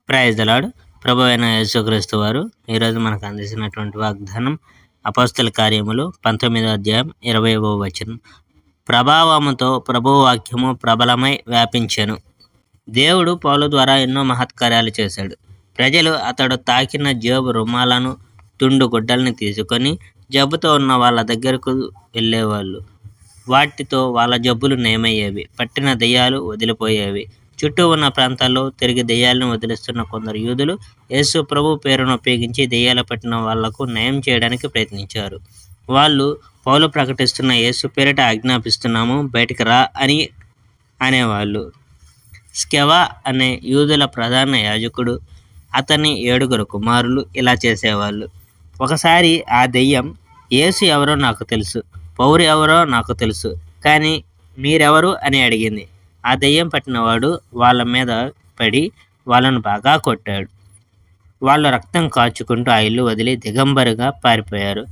Praise the lord. ప్రభు అయిన యేసుక్రీస్తు వారు ఈరోజు మనకు అందించినటువంటి వాగ్దానం అపోస్తల కార్యములు 19వ అధ్యాయం 20వ వచనం. ప్రభావముతో ప్రభువు వాక్యము ప్రబలమై వ్యాపించెను. దేవుడు పౌలు ద్వారా ఎన్నో మహత్కార్యాలు చేశాడు. ప్రజలు అతడు తాకిన జేబు రుమాలను, తుండు గుడ్డల్ని తీసుకొని జబ్బుతో ఉన్న వాళ్ళ దగ్గరకు వెళ్ళేవాళ్ళు. వాటితో వాళ్ళ జబ్బులు నయమయ్యేవి, పట్టిన దెయ్యాలు వదిలిపోయేవి. చుట్టూ ఉన్న ప్రాంతాల్లో తిరిగి దెయ్యాలను వదిలిస్తున్న కొందరు యూదులు యేసు ప్రభు పేరును ఉపయోగించి దెయ్యాలు పట్టిన వాళ్లకు నయం చేయడానికి ప్రయత్నించారు. వాళ్ళు పౌలు ప్రకటిస్తున్న యేసు పేరిట ఆజ్ఞాపిస్తున్నాము, బయటికి రా అని అనేవాళ్ళు. స్కెవా అనే యూదుల ప్రధాన యాజకుడు, అతని 7 కుమారులు ఇలా చేసేవాళ్ళు. ఒకసారి ఆ దెయ్యం, యేసు ఎవరో నాకు తెలుసు, పౌరు ఎవరో నాకు తెలుసు, కానీ మీరెవరు అని అడిగింది. ఆ దెయ్యం పట్టినవాడు వాళ్ళ మీద పడి వాళ్ళను బాగా కొట్టాడు. వాళ్ళు రక్తం కాచుకుంటూ ఆ ఇల్లు వదిలి దిగంబరిగా పారిపోయారు.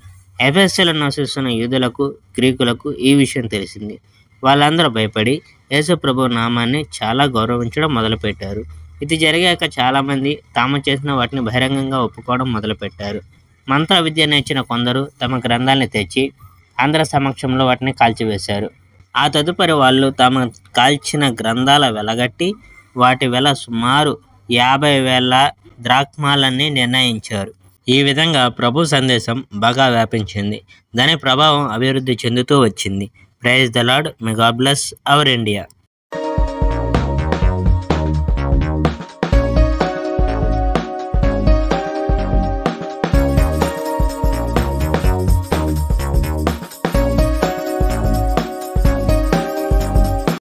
ఎఫెసులో నివసిస్తున్న యూదులకు, గ్రీకులకు ఈ విషయం తెలిసింది. వాళ్ళందరూ భయపడి యేసు ప్రభు నామాన్ని చాలా గౌరవించడం మొదలుపెట్టారు. ఇది జరిగాక చాలామంది తాము చేసిన వాటిని బహిరంగంగా ఒప్పుకోవడం మొదలుపెట్టారు. మంత్ర విద్య నేర్చిన కొందరు తమ గ్రంథాలని తెచ్చి అందరి సమక్షంలో వాటిని కాల్చివేశారు. ఆ తదుపరి వాళ్ళు తాము కాల్చిన గ్రంథాల వెలగట్టి వాటి వెల సుమారు 50,000 ద్రాక్మాలని నిర్ణయించారు. ఈ విధంగా ప్రభు సందేశం బాగా వ్యాపించింది. దాని ప్రభావం అభివృద్ధి చెందుతూ వచ్చింది. Praise the Lord. May God bless our India.